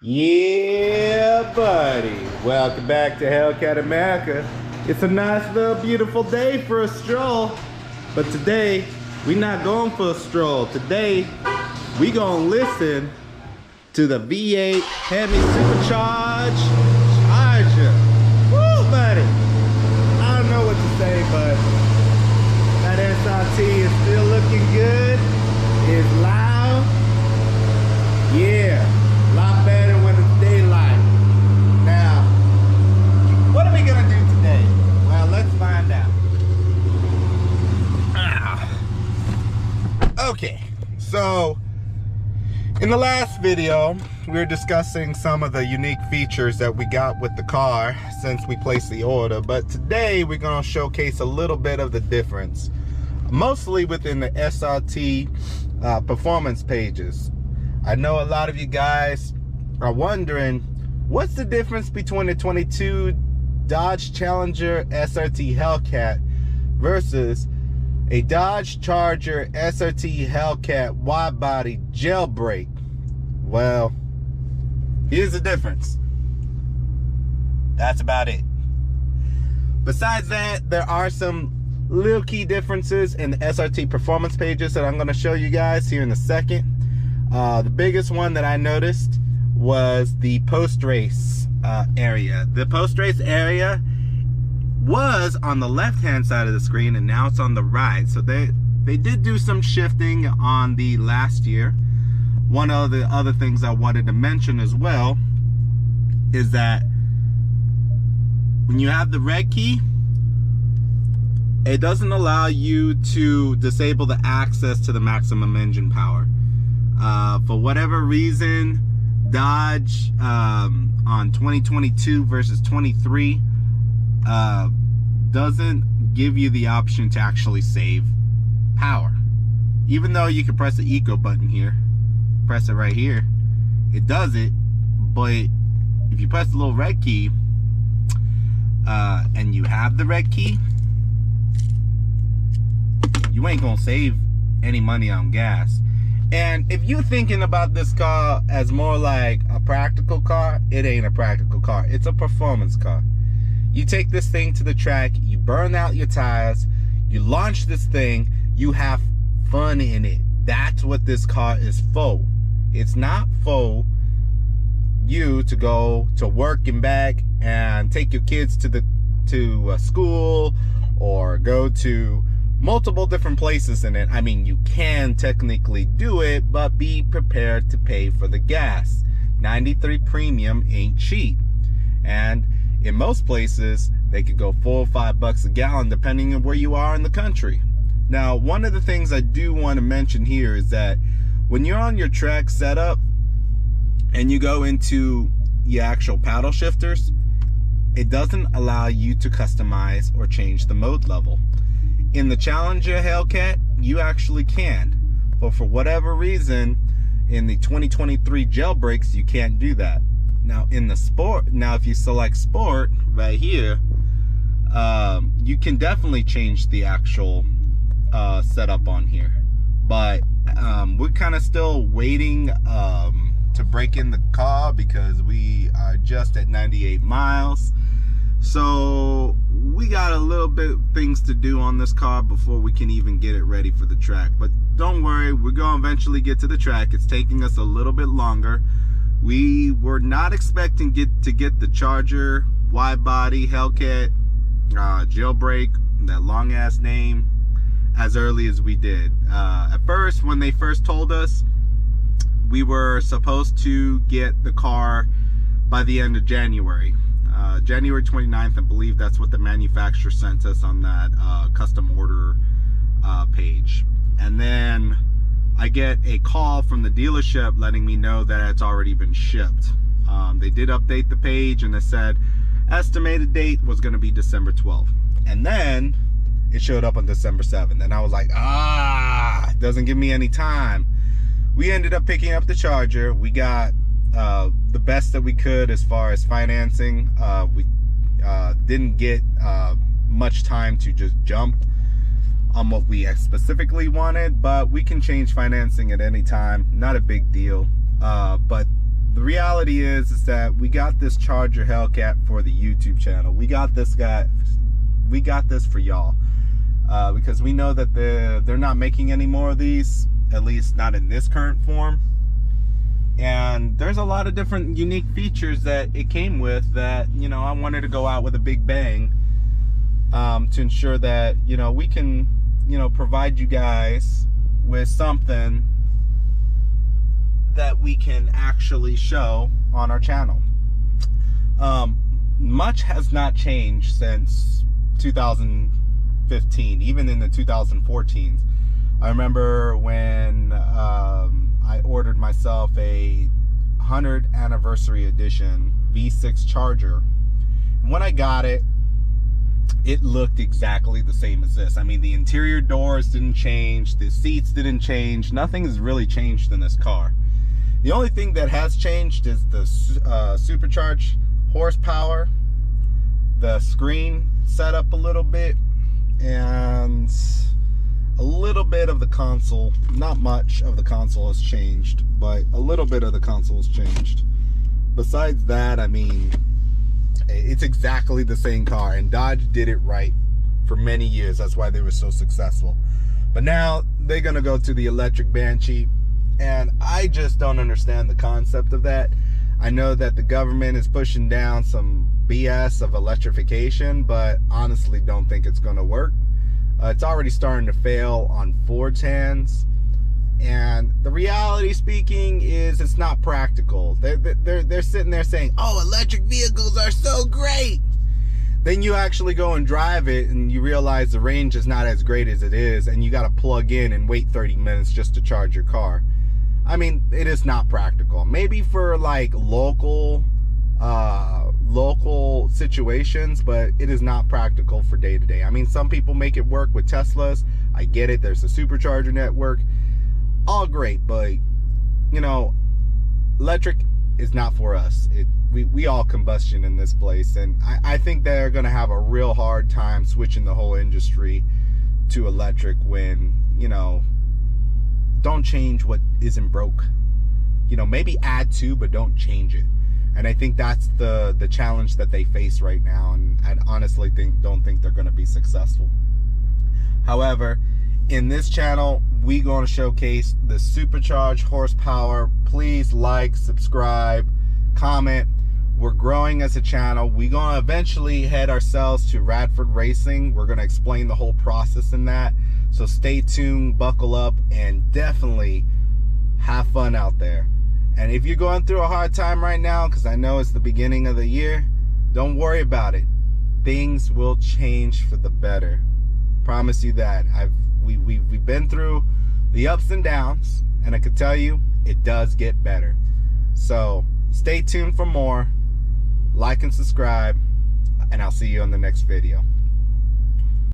Yeah, buddy. Welcome back to Hellcat America. It's a nice little beautiful day for a stroll. But today, we're not going for a stroll. Today, we gonna listen to the V8 Hemi Supercharged Charger. Woo, buddy. I don't know what to say, but that SRT is still looking good. It's loud. Yeah. A lot better when it's daylight. Now, what are we gonna do today? Well, let's find out. Okay, so in the last video, we were discussing some of the unique features that we got with the car since we placed the order, but today we're gonna showcase a little bit of the difference, mostly within the SRT performance pages. I know a lot of you guys are wondering, what's the difference between the 22 Dodge Challenger SRT Hellcat versus a Dodge Charger SRT Hellcat Widebody Jailbreak? Well, here's the difference. That's about it. Besides that, there are some little key differences in the SRT performance pages that I'm going to show you guys here in a second. The biggest one that I noticed was the post-race area. The post-race area was on the left-hand side of the screen, and now it's on the right. So they did do some shifting on the last year. One of the other things I wanted to mention as well is that when you have the red key, it doesn't allow you to disable the access to the maximum engine power. For whatever reason, Dodge on 2022 versus 23 doesn't give you the option to actually save power. Even though you can press the eco button here, press it right here, it does it, but if you press the little red key and you have the red key, you ain't gonna save any money on gas. And if you're thinking about this car as more like a practical car, it ain't a practical car. It's a performance car. You take this thing to the track, you burn out your tires, you launch this thing, you have fun in it. That's what this car is for. It's not for you to go to work and back and take your kids to school or go to multiple different places in it. I mean, you can technically do it, but be prepared to pay for the gas. 93 premium ain't cheap, and in most places they could go $4 or $5 a gallon depending on where you are in the country. Now, one of the things I do want to mention here is that when you're on your track setup and you go into the actual paddle shifters, it doesn't allow you to customize or change the mode level. In the Challenger Hellcat, you actually can. But for whatever reason, in the 2023 Jailbreaks, you can't do that. Now, in the Sport, if you select Sport right here, you can definitely change the actual setup on here. But we're kind of still waiting to break in the car because we are just at 98 miles. So we got a little bit of things to do on this car before we can even get it ready for the track. But don't worry, we're going to eventually get to the track. It's taking us a little bit longer. We were not expecting to get the Charger Widebody Hellcat Jailbreak, that long ass name, as early as we did. At first, when they first told us, we were supposed to get the car by the end of January. January 29th, I believe that's what the manufacturer sent us on that custom order page. And then I get a call from the dealership letting me know that it's already been shipped. They did update the page and they said estimated date was going to be December 12th. And then it showed up on December 7th. And I was like, it doesn't give me any time. We ended up picking up the Charger. We got the best that we could as far as financing. We didn't get much time to just jump on what we specifically wanted, but we can change financing at any time. Not a big deal. But the reality reality is that we got this Charger Hellcat for the YouTube channel. We got this for y'all, because we know that they're not making any more of these, at least not in this current form. And there's a lot of different unique features that it came with that, you know, I wanted to go out with a big bang, to ensure that, you know, we can, you know, provide you guys with something that we can actually show on our channel. Much has not changed since 2015, even in the 2014s. I remember when I ordered myself a 100th anniversary edition V6 Charger. And when I got it, it looked exactly the same as this. I mean, the interior doors didn't change, the seats didn't change, nothing has really changed in this car. The only thing that has changed is the supercharged horsepower, the screen set up a little bit, and a little bit of the console. Not much of the console has changed, but a little bit of the console has changed. Besides that, I mean, it's exactly the same car, and Dodge did it right for many years. That's why they were so successful. But now they're gonna go to the electric Banshee, and I just don't understand the concept of that. I know that the government is pushing down some BS of electrification, but honestly don't think it's gonna work. It's already starting to fail on Ford's hands, and the reality speaking is it's not practical. They're sitting there saying, oh, electric vehicles are so great. Then you actually go and drive it and you realize the range is not as great as it is, and you got to plug in and wait 30 minutes just to charge your car. I mean, it is not practical. Maybe for like local situations, but it is not practical for day to day. I mean, some people make it work with Teslas. I get it. There's a supercharger network. All great, but you know, electric is not for us. We all combustion in this place, and I think they're gonna have a real hard time switching the whole industry to electric when, you know, don't change what isn't broke. You know, maybe add to, but don't change it. And I think that's the challenge that they face right now, and I honestly don't think they're going to be successful. However, in this channel, we're going to showcase the supercharged horsepower. Please like, subscribe, comment. We're growing as a channel. We're going to eventually head ourselves to Radford Racing. We're going to explain the whole process in that. So stay tuned, buckle up, and definitely have fun out there. And if you're going through a hard time right now, because I know it's the beginning of the year, don't worry about it. Things will change for the better. Promise you that. We've been through the ups and downs, and I can tell you, it does get better. So stay tuned for more. Like and subscribe, and I'll see you on the next video.